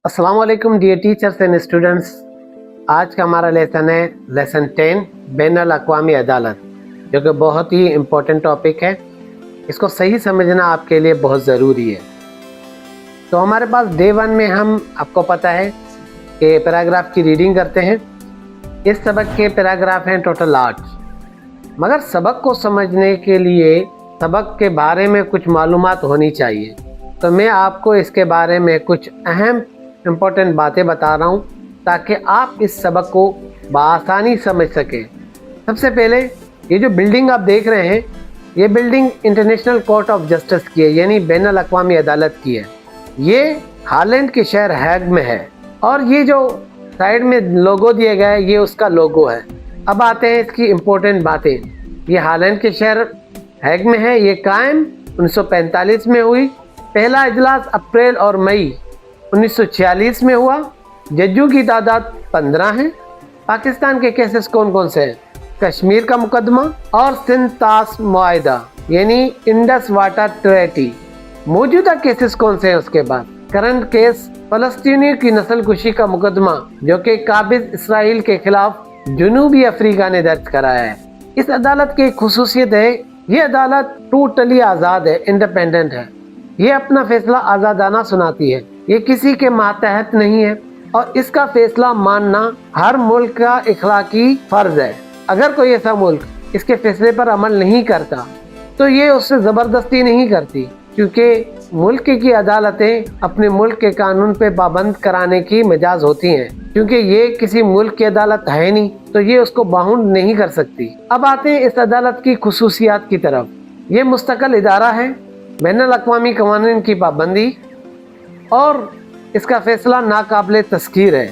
अस्सलाम वालेकुम dear teachers and students. आज का हमारा लेसन है लेसन 10 बैनुल अक़वामी अदालत, जो कि बहुत ही इम्पोर्टेंट टॉपिक है। इसको सही समझना आपके लिए बहुत ज़रूरी है। तो हमारे पास डे 1 में हम आपको पता है कि पैराग्राफ की रीडिंग करते हैं। इस सबक के पैराग्राफ हैं टोटल 8, मगर सबक को समझने के लिए सबक के बारे में कुछ मालूमात होनी चाहिए। तो मैं आपको इसके बारे में कुछ अहम इम्पोर्टेंट बातें बता रहा हूँ ताकि आप इस सबक को बआसानी समझ सकें। सबसे पहले ये जो बिल्डिंग आप देख रहे हैं, ये building international court of justice की है, यानी बैनुल अक़वामी अदालत की है। ये हॉलैंड के शहर हैग में है और ये जो साइड में लोगो दिया गया है, ये उसका लोगो है। अब आते हैं इसकी इम्पोर्टेंट बातें। ये हॉलैंड के शहर हैग में है। ये कायम 1945 में हुई। पहला इजलास अप्रैल और मई 1946 में हुआ। जजों की तादाद 15 है। पाकिस्तान के केसेस कौन कौन से हैं? कश्मीर का मुकदमा और सिंध तास मुआहिदा यानी इंडस वाटर ट्रेटी। मौजूदा केसेस कौन से हैं? उसके बाद करंट केस फलस्तीनियों की नस्लकुशी का मुकदमा, जो कि काबिज इसराइल के खिलाफ जनूबी अफ्रीका ने दर्ज कराया है। इस अदालत की खुसूसियत है, ये अदालत टोटली आज़ाद है, इंडिपेंडेंट है। ये अपना फैसला आज़ादाना सुनाती है। ये किसी के मातहत नहीं है और इसका फैसला मानना हर मुल्क का इखलाकी फर्ज है। अगर कोई ऐसा मुल्क इसके फैसले पर अमल नहीं करता तो ये उससे ज़बरदस्ती नहीं करती, क्योंकि मुल्क की अदालतें अपने मुल्क के कानून पे पाबंद कराने की मिजाज होती हैं। क्योंकि ये किसी मुल्क की अदालत है नहीं, तो ये उसको बाउंड नहीं कर सकती। अब आते हैं इस अदालत की खुसूसियात की तरफ। ये मुस्तकिल इदारा है, बैनुल अक़वामी क़वानीन की पाबंदी और इसका फैसला नाकाबिले तस्खीर है।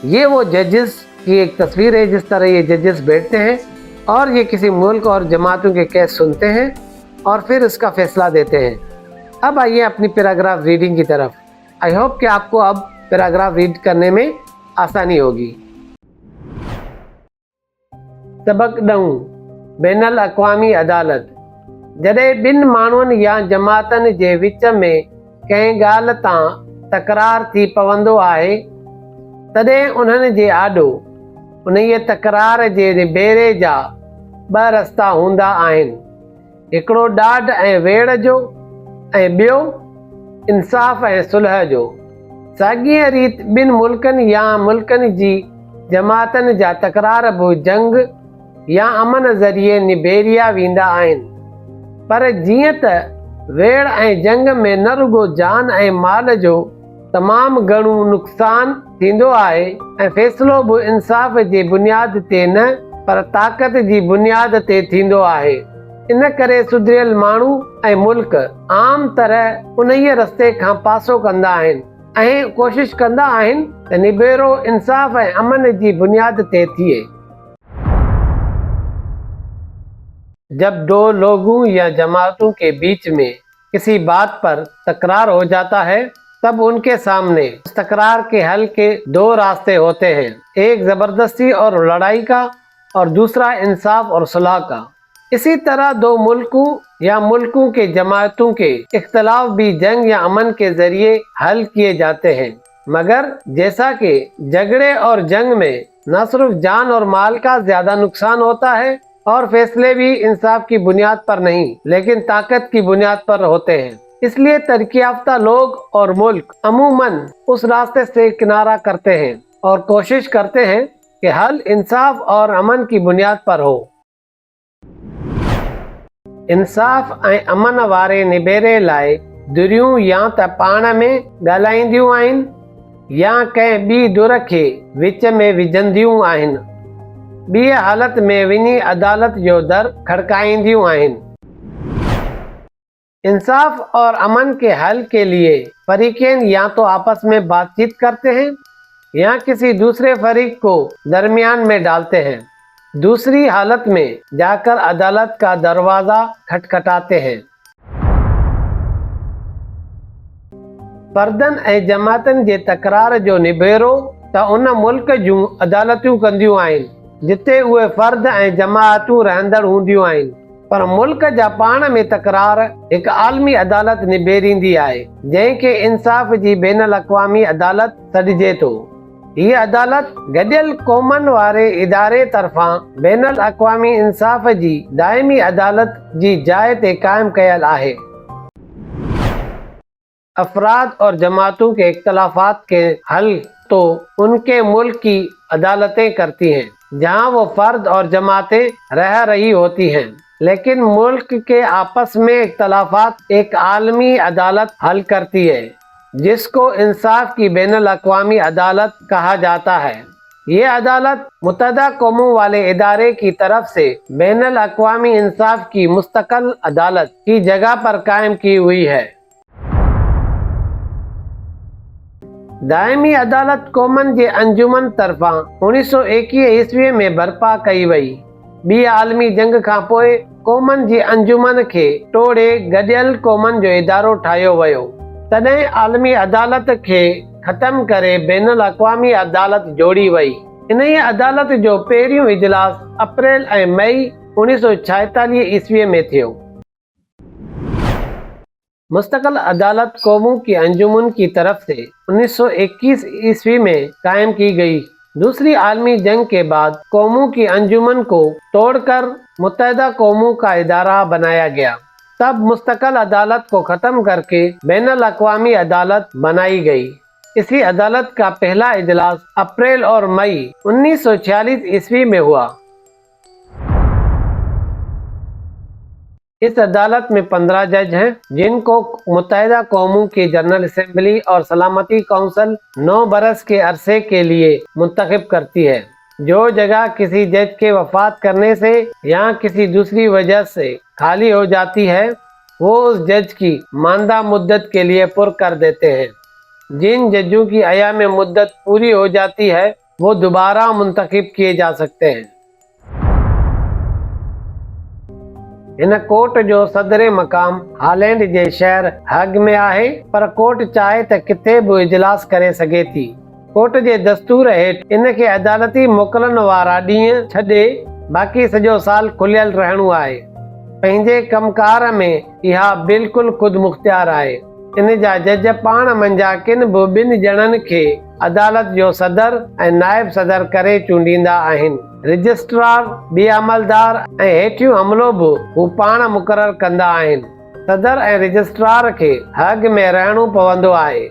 ये वो जजेस की एक तस्वीर है, जिस तरह ये जजेस बैठते हैं और ये किसी मुल्क और जमातों के केस सुनते हैं और फिर इसका फैसला देते हैं। अब आइए अपनी पैराग्राफ रीडिंग की तरफ। आई होप कि आपको अब पैराग्राफ रीड करने में आसानी होगी। सबक 9 बैनुल अक़वामी अदालत। जॾहिं ॿिनि माण्हुनि या जमातनि जे विच में कंहिं ॻाल्हि तां तकरार थी पवंदो आहे, तॾहिं उन्हनि जे आॾो उन्हीअ तकरार जे निबेरे जा 2 रस्ता हूंदा आहिनि। हिकिड़ो ॾाढ ऐं वेड़ जो ऐं ॿियो इंसाफ़ ऐं सुलह जो। साॻीअ रीति ॿिनि मुल्कनि या मुल्कनि जी जमातनि जा तकरार बि जंग या अमन ज़रिए निबेरिया वेंदा आहिनि। पर जीअं त वेड़ ऐं जंग में न रुगो जान ऐं माल जो तमामु घणो नुक़सान थींदो आहे ऐं फ़ैसिलो बि इंसाफ़ जे बुनियाद ते न, पर ताक़त जी बुनियाद ते थींदो आहे। इन करे सुधरियल माण्हू ऐं मुल्क आम तरह उन्हीअ रस्ते खां पासो कंदा आहिनि ऐं कोशिश कंदा आहिनि त निबेरो इंसाफ़ ऐं अमन जी बुनियाद ते थिए। जब 2 लोगों या जमातों के बीच में किसी बात पर तकरार हो जाता है, तब उनके सामने उस तकरार के हल के 2 रास्ते होते हैं, एक ज़बरदस्ती और लड़ाई का और दूसरा इंसाफ और सुलह का। इसी तरह 2 मुल्कों या मुल्कों के जमातों के इख्तलाफ भी जंग या अमन के जरिए हल किए जाते हैं। मगर जैसा कि झगड़े और जंग में न सिर्फ जान और माल का ज्यादा नुकसान होता है और फैसले भी इंसाफ की बुनियाद पर नहीं, लेकिन ताकत की बुनियाद पर होते हैं, इसलिए तरक्की याफ्ता लोग और मुल्क अमूमन उस रास्ते से किनारा करते हैं और कोशिश करते हैं कि हल इंसाफ और अमन की बुनियाद पर हो। इंसाफ ऐं अमन वारे निबेरे लाइ धुरियूं या त पाण में ॻाल्हाईंदियूं आहिनि या कंहिं ॿी धुर खे विच में विझंदियूं आहिनि। ॿी हालत में वञी अदालत जो दर खड़काईंदियूं आहिनि। इंसाफ और अमन के हल के लिए फरीकें या तो आपस में बातचीत करते हैं या किसी दूसरे फरीक को दरमियान में डालते हैं। दूसरी हालत में जाकर अदालत का दरवाजा खटखटाते हैं। फर्दन ऐं जमातन जे तकरार जो निबेरो त उन मुल्क जूं अदालतूं कंदियूं आहिनि जिते उहे फर्द ऐं जमातूं रहंदड़ हूंदियूं आहिनि। पर मुल्क जा पाण में तकरार एक आलमी अदालत निबेरींदी आहे, जंहिंखे इंसाफ़ जी बैनुल अक़वामी अदालत सॾिजे थो। हीअ अदालत गॾियल क़ौमनि वारे इदारे तरफ़ां बैनुल अक़वामी इंसाफ़ जी दाइमी अदालत जी जाइ ते क़ाइमु कयल आहे। अफराद और जमातों के इख्तलाफात के हल तो उनके मुल्क की अदालतें करती हैं, जहां वो फर्द और जमातें रह रही होती हैं, लेकिन मुल्क के आपस में इख्तलाफात एक आलमी अदालत हल करती है, जिसको इंसाफ की बैनुल अक़वामी अदालत कहा जाता है। ये अदालत मुत्तहदा कौमों वाले इदारे की तरफ से बैनुल अक़वामी इंसाफ की मुस्तक़ल अदालत की जगह पर कायम की हुई है। दाइमी अदालत क़ौमनि जे अंजुमन तरफ़ां 1921 ईस्वी में बर्पा कई वई। ॿी आलमी जंग खां पोइ क़ौमनि जी अंजुमन खे टोड़े गॾियल क़ौमनि जो इदारो ठाहियो वियो। तॾहिं आलमी अदालत खे ख़तमु करे बैनुल अक़वामी अदालत जोड़ी वई। इन अदालत जो पहिरियों इजलास अप्रैल ऐं मई 1946 ईस्वी में थियो। मुस्तक़ल अदालत कौमों की अंजुमन की तरफ से 1921 ईस्वी में कायम की गई। दूसरी आलमी जंग के बाद कौमों की अंजुमन को तोड़कर मुत्तहदा कौमों का इदारा बनाया गया। तब मुस्तक़ल अदालत को ख़त्म करके बैनुल अक़वामी अदालत बनाई गई। इसी अदालत का पहला इजलास अप्रैल और मई 1946 ईस्वी में हुआ। इस अदालत में 15 जज हैं, जिनको मुत्तहदा कौमों की जनरल असेंबली और सलामती काउंसिल 9 बरस के अरसे के लिए मुंतखब करती है। जो जगह किसी जज के वफात करने से या किसी दूसरी वजह से खाली हो जाती है, वो उस जज की मांदा मुद्दत के लिए पुर कर देते हैं। जिन जजों की अयाम मुद्दत पूरी हो जाती है, वो दोबारा मुंतखब किए जा सकते हैं। इन कोर्ट जो सदर मक़ाम हॉलैंड जे शहर हग में आहे, पर कोर्ट चाहे त किथे बि इजलास करे सघे थी। कोर्ट जे दस्तूर हेठि इन खे अदालती मोकलण वारा ॾींहं छॾे बाक़ी सॼो साल खुलियल रहणो आहे। पंहिंजे कमकार में इहा बिल्कुलु ख़ुदि मुख्तियार आहे। इन जा जज पाण मंझां किन बि ॿिनि ॼणनि खे अदालत जो सदर ऐं नाइब सदर करे चूंडींदा आहिनि। रजिस्ट्रार, ॿी अमलदार ऐं हेठियों अमलो बि हू पाण मुक़ररु कंदा आहिनि। सदर ऐं रजिस्ट्रार खे हग में रहणो पवंदो आहे।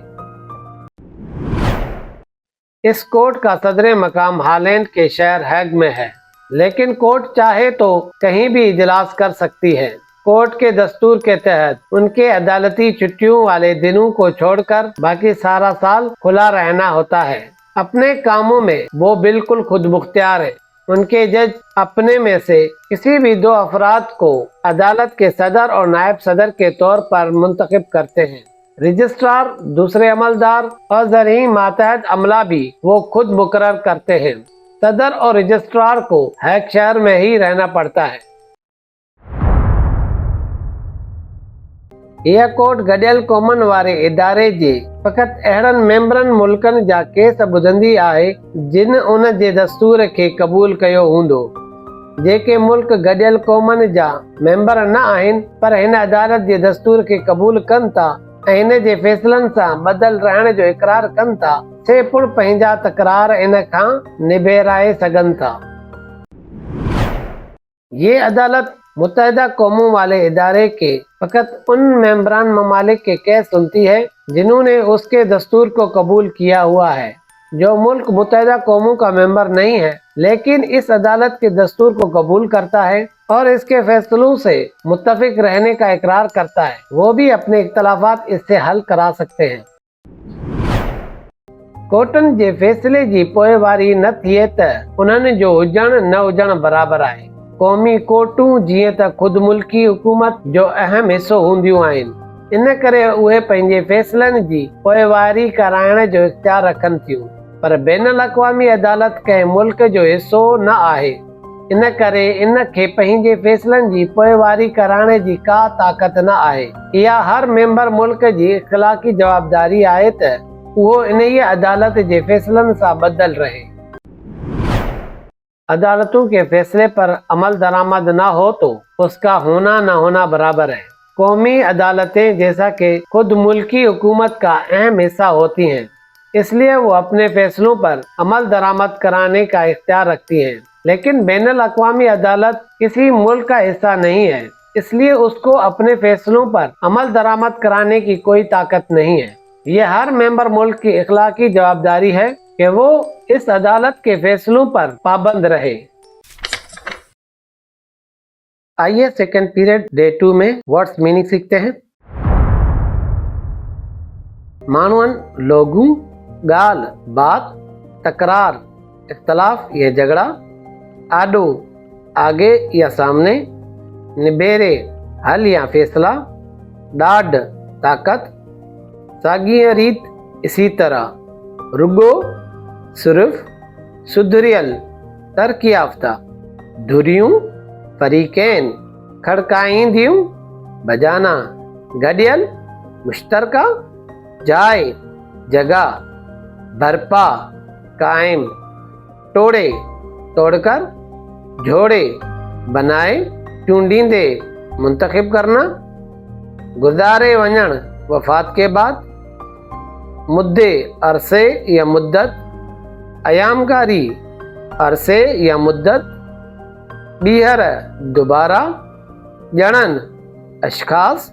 इस कोर्ट का सदर मकाम हॉलैंड के शहर हैग में है, लेकिन कोर्ट चाहे तो कहीं भी इजलास कर सकती है। कोर्ट के दस्तूर के तहत उनके अदालती छुट्टियों वाले दिनों को छोड़कर बाकी सारा साल खुला रहना होता है। अपने कामों में वो बिल्कुल खुद मुख्तियार है। उनके जज अपने में से किसी भी 2 अफराद को अदालत के सदर और नायब सदर के तौर पर मुंतखब करते हैं। रजिस्ट्रार, दूसरे अमलदार और ज़रई मातहत अमला भी वो खुद मुकर्रर करते हैं। सदर और रजिस्ट्रार को हैग शहर में ही रहना पड़ता है। यह कोर्ट गॾियल क़ौमनि वारे इदारे जे फ़क़ति अहिड़नि मेंबरनि मुल्कनि जा केस ॿुधंदी आहे जिन उन जे दस्तूर खे क़बूल कयो हूंदो। जेके मुल्क गॾियल क़ौमनि जा मेंबर न आहिनि पर हिन अदालत जे दस्तूर खे क़बूल कनि था ऐं हिन जे फ़ैसिलनि सां ॿधल रहण जो इक़रार कनि था, से पिणु पंहिंजा तकरार इन खां निबेराए सघनि था। ये अदालत मुत्तहदा कौमों वाले इदारे के फ़क़त उन मेंबरान ममालिक के केस सुनती है जिन्होंने उसके दस्तूर को कबूल किया हुआ है। जो मुल्क मुत्तहदा कौमों का मेंबर नहीं है लेकिन इस अदालत के दस्तूर को कबूल करता है और इसके फैसलों से मुत्तफिक रहने का इकरार करता है, वो भी अपने इख्तलाफात इससे हल करा सकते हैं। कोर्टनि जे फैसले जी पोइवारी न थिए त उन्हनि जो हुजण न हुजण बराबर आहे। क़ौमी कोर्टूं जीअं त ख़ुदि मुल्की हुकूमत जो अहम हिस्सो हूंदियूं आहिनि, इन करे उहे पंहिंजे फैसलनि जी पोइवारी कराइण जो इख्तियार रखनि थियूं, पर बैनुल अक़वामी अदालत कंहिं मुल्क जो हिस्सो न आहे। इन करे इन खे पंहिंजे फैसलनि जी पोइवारी कराइण जी का ताक़त न आहे। इहा हर मेंबर मुल्क जी इख़्लाक़ी जवाबदारी आहे त उहो इन अदालत जे फैसलनि सां ॿधल रहे। अदालतों के फैसले पर अमल दरामद ना हो तो उसका होना ना होना बराबर है। कौमी अदालतें जैसा कि खुद मुल्की हुकूमत का अहम हिस्सा होती हैं, इसलिए वो अपने फैसलों पर अमल दरामद कराने का इख्तियार रखती हैं। लेकिन बैनुल अक़वामी अदालत किसी मुल्क का हिस्सा नहीं है, इसलिए उसको अपने फैसलों पर अमल दरामद कराने की कोई ताकत नहीं है। ये हर मेंबर मुल्क की इखलाकी जवाबदारी है कि वो इस अदालत के फैसलों पर पाबंद रहे। आइए सेकंड पीरियड डे 2 में वर्ड्स मीनिंग सीखते हैं। मानवन लोगों, गाल बात, तकरार इख्तलाफ या झगड़ा, आडो आगे या सामने, निबेरे हल या फैसला, डाड ताकत, सागी रीत इसी तरह, रुगो सिर्फ, सुधरियल तरक्की याफ्ता, धुरियों फरीकैन खड़काइंदियों बजाना, गडियल मुश्तरका, जाए जगह, बरपा कायम, तोड़े तोड़कर, जोड़े बनाए, चूंडींदे मुंतखब करना, गुजारे वंजण वफात के बाद, मुद्दे अरसे या मुद्दत, अयामकारी अरसे या मुद्दत, बीहर दोबारा, जड़न अशखास,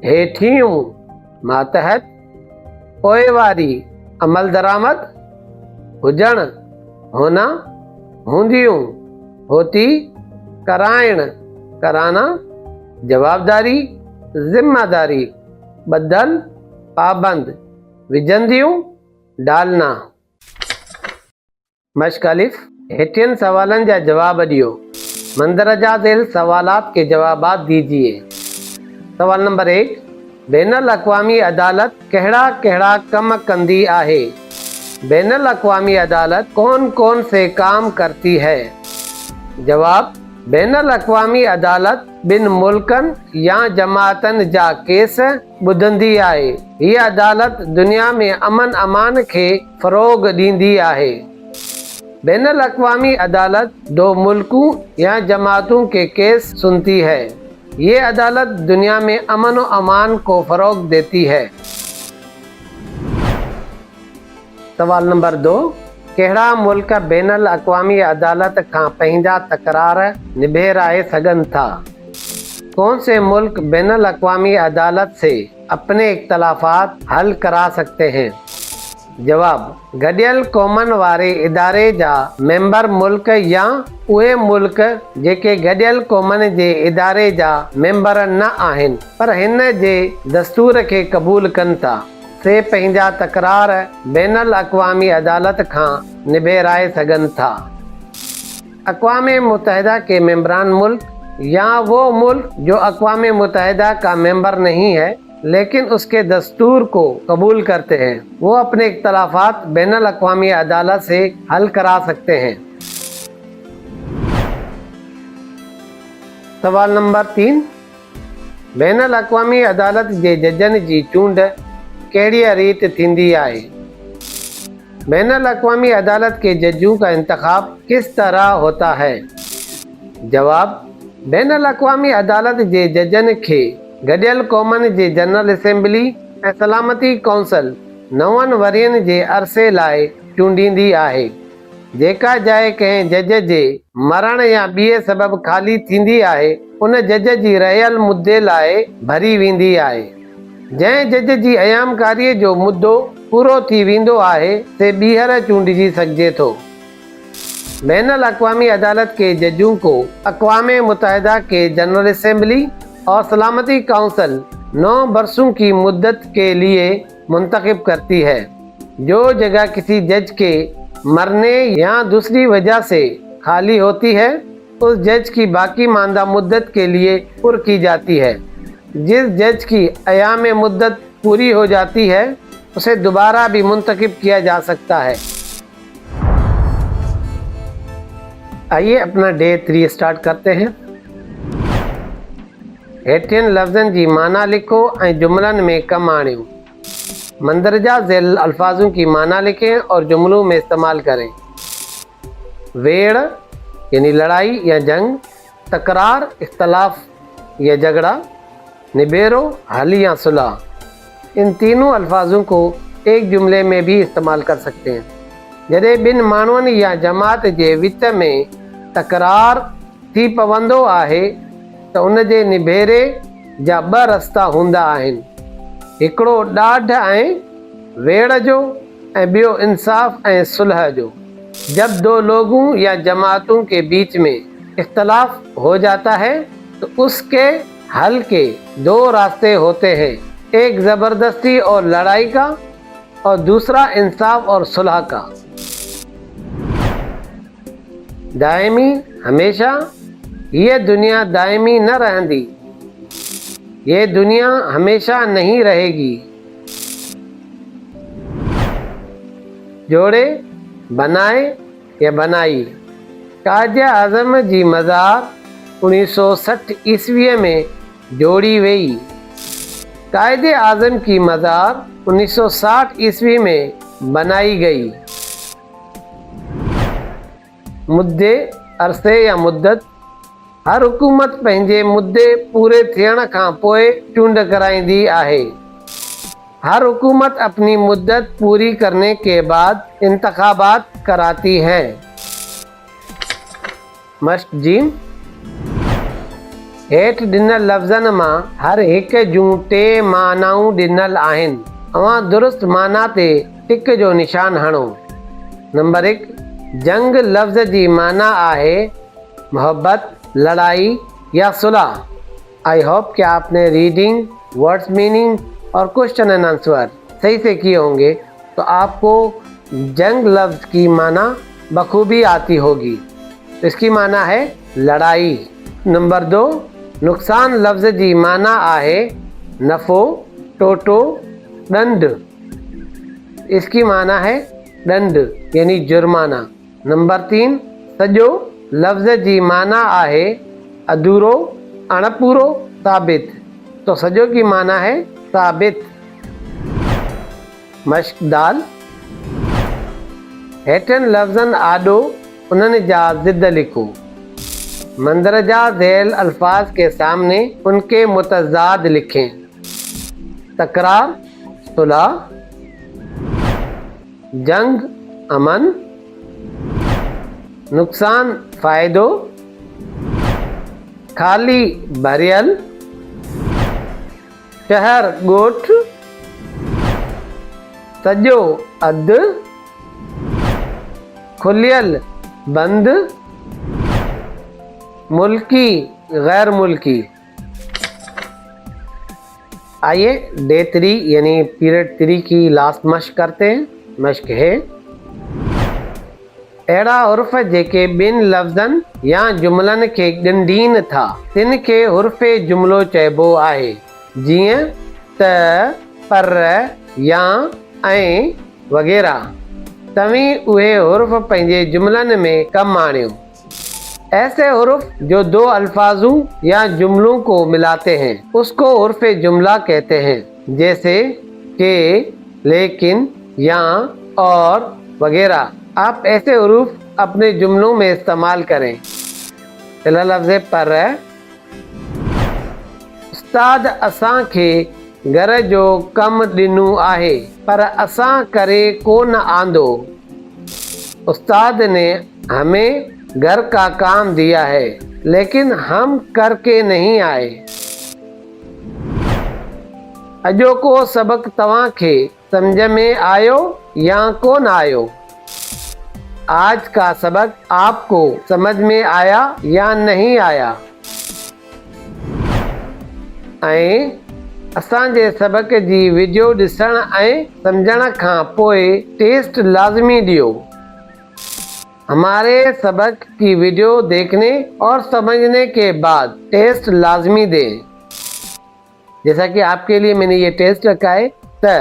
हेठियों मातहत, पोएवारी अमल दरामद, हुजण होना, हूंदियों होती, कराइण कराना, जवाबदारी जिम्मेदारी, बदल पाबंद, विजंदियों डालना। मश्क अलिफ, हेठियन सवालन जा जवाब दियो। मंदरजा ज़ेल सवालात के जवाबात दीजिए। सवाल नंबर 1, बैनुल अक़वामी अदालत कहिड़ा कहिड़ा कम कंदी आहे? बैनुल अक़वामी अदालत कौन कौन से काम करती है? जवाब, बैनुल अक़वामी अदालत बिन मुल्कन या जमातन जा केस ॿुधंदी आहे। हीअ अदालत दुनिया में अमन अमान के फ़रोग़ ॾींदी आहे। बैनुल अक़वामी अदालत दो मुल्कों या जमातों के केस सुनती है। ये अदालत दुनिया में अमन और अमान को फ़रोग़ देती है। सवाल नंबर 2, कहिड़ा मुल्क बैनुल अक़वामी अदालत खां पंहिंजा तकरार निबेराए सघनि था? कौन से मुल्क बैनुल अक़वामी अदालत से अपने इख्तलाफात हल करा सकते हैं? जवाब, गडियल क़ौमन वारे इदारे जा मेंबर मुल्क या उहे मुल्क जेके गडियल क़ौमन जे इदारे जा मेंबर न आहिनि पर हिन जे दस्तूर के क़बूल कनि था, से पंहिंजा तकरार बैनुल अक़वामी अदालत खां निबेराए सघनि था। अक़वाम मुत्तहिदा के मेंबरान मुल्क या वो मुल्क जो अक़वाम मुत्तहिदा का मेंबर नहीं है लेकिन उसके दस्तूर को कबूल करते हैं, वो अपने इख्तलाफात बैनुल अक़वामी अदालत से हल करा सकते हैं। सवाल नंबर 3, बैनुल अक़वामी अदालत जे जजनि जी चूंड कहिड़ी रीत थींदी आहे? बैनुल अक़वामी अदालत के जजों का इंतखाब किस तरह होता है? जवाब, बैनुल अक़वामी अदालत जे जजनि खे गडियल क़ौमनि जे जनरल असेंबली ऐं सलामती काउंसिल 9 वरियनि जे अरसे लाइ चूंडींदी आहे। जेका जाइ कंहिं जज जे मरण या ॿिए सबबु ख़ाली थींदी आहे, उन जज जी रहियल मुद्दे लाइ भरी वेंदी आहे। जंहिं जज जी अयामकारीअ जो मुद्दो पूरो थी वेंदो आहे, से ॿीहर चूंडिजी सघिजे थो। बैनुल अक़वामी अदालत के जजों को अक़वाम मुत्तहिदा के जनरल असेंबली और सलामती काउंसिल 9 बरसों की मुद्दत के लिए मुंतखब करती है। जो जगह किसी जज के मरने या दूसरी वजह से खाली होती है, उस जज की बाकी मानदा मुद्दत के लिए पुर की जाती है। जिस जज की अयाम मुद्दत पूरी हो जाती है, उसे दोबारा भी मुंतखब किया जा सकता है। आइए अपना डे 3 स्टार्ट करते हैं। हेठियन लफ्ज़नि जी माना लिखो ऐं जुमलन में कम आणियो। मंदरजा ज़ेल अल्फाजों की माना लिखें और जुमलों में इस्तेमाल करें। वेड़ यानी लड़ाई या जंग, तकरार इख्तलाफ या झगड़ा, निबेरो हल या सुलह। इन तीनों अल्फाजों को एक जुमले में भी इस्तेमाल कर सकते हैं। जॾहिं ॿिनि माण्हुनि या जमात जे विच में तकरार थी पवंदो आहे त उन जे निबेरे जा ॿ रस्ता हूंदा आहिनि, हिकिड़ो ॾाढ ऐं वेड़ जो ऐं ॿियो इंसाफ़ ऐं सुलह जो। जब दो लोगों या जमातों के बीच में इख्तलाफ हो जाता है तो उसके हल के दो रास्ते होते हैं, एक ज़बरदस्ती और लड़ाई का और दूसरा इंसाफ और सुलह का। दायमी हमेशा, ये दुनिया दायमी न रहंदी, ये दुनिया हमेशा नहीं रहेगी। जोड़े बनाए या बनाई। कायदे आज़म जी मज़ार 1960 ईस्वीअ में जोड़ी वई। कायदे आज़म की मज़ार 1960 ईस्वी में बनाई गई। मुद्दे अरसे या मुद्दत। हर हुकूमत पंहिंजे मुद्दे पूरे थियण खां पोइ चूंड कराईंदी आहे। हर हुकूमत अपनी मुद्दत पूरी करने के बाद इंतखाबात कराती है। मश्क जीम। हेठि ॾिनल लफ़्ज़नि मां हर हिक जूं 3 मानाऊं ॾिनल आहिनि। अवां दुरुस्त माना ते टिक जो निशान हणो। नंबर 1, जंग लफ़्ज़ जी माना आहे मोहब्बत, लड़ाई या सुलह। आई होप कि आपने रीडिंग, वर्ड्स मीनिंग और क्वेश्चन एंड आंसर सही से किए होंगे, तो आपको जंग लफ्ज़ की माना बखूबी आती होगी। तो इसकी माना है लड़ाई। नंबर 2, नुक़सान लफ्ज़ जी माना आहे नफ़ो, टोटो, दंड। इसकी माना है दंड यानी जुर्माना। नंबर 3, सॼो लफ्ज़ जी माना आहे अधूरो, अणपूरो, साबित। तो सॼो की माना है साबित। मश्क दाल। हेठनि लफ़्ज़नि आॾो उन्हनि जा ज़िद लिखो। मंदरजा झेल अल्फाज के सामने उनके मुतज़ाद लिखें। तकरार सुलह, जंग अमन, नुकसान फ़ायदो, खाली भरियल, शहर ॻोठ, सॼो अधु, खुलियल बंद, मुल्की गैर मुल्की। आइए डे 3 यानी पीरियड 3 की लास्ट मश्क करते हैं। मश्क है अहिड़ा हुर्फ़ जेके ॿिनि लफ़्ज़नि या जुमलनि खे ॻंढीनि था तिन खे हुर्फ़े जुमिलो चइबो आहे, जीअं त, पर, या, ऐं वग़ैरह। तव्हीं उहे हुर्फ़ पंहिंजे जुमलनि में कमु आणियो। ऐसे हुर्फ़ जो 2 अल्फाजों या जुमलों को मिलाते हैं उसको हुर्फ़े जुमला कहते हैं, जैसे के, लेकिन, या, और वगैरह। आप ऐसे हुरूफ अपने जुमलों में इस्तेमाल करें। पहला लफ्ज़ है पर। उस्ताद असां खे घर जो कमु ॾिनो आहे पर असां करे कोन आंदो। उस्ताद ने हमें घर का काम दिया है लेकिन हम करके नहीं आए। अॼोको सबक तव्हां खे समझ में आयो या कोन आयो? आज का सबक आपको समझ में आया या नहीं आया? ऐं असांजे सबक जी वीडियो ॾिसण ऐं समझण खां पोइ टेस्ट लाज़मी ॾियो। हमारे सबक की वीडियो देखने और समझने के बाद टेस्ट लाजमी दें। जैसा कि आपके लिए मैंने ये टेस्ट रखा है, तो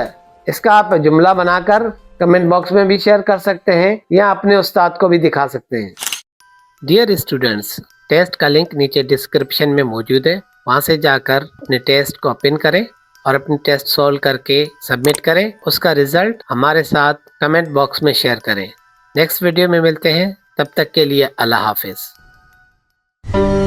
इसका आप जुमला बनाकर कमेंट बॉक्स में भी शेयर कर सकते हैं या अपने उस्ताद को भी दिखा सकते हैं। डियर स्टूडेंट्स, टेस्ट का लिंक नीचे डिस्क्रिप्शन में मौजूद है, वहाँ से जाकर अपने टेस्ट को ओपन करें और अपने टेस्ट सॉल्व करके सबमिट करें। उसका रिजल्ट हमारे साथ कमेंट बॉक्स में शेयर करें। नेक्स्ट वीडियो में मिलते हैं, तब तक के लिए अल्लाह हाफिज़। हैं।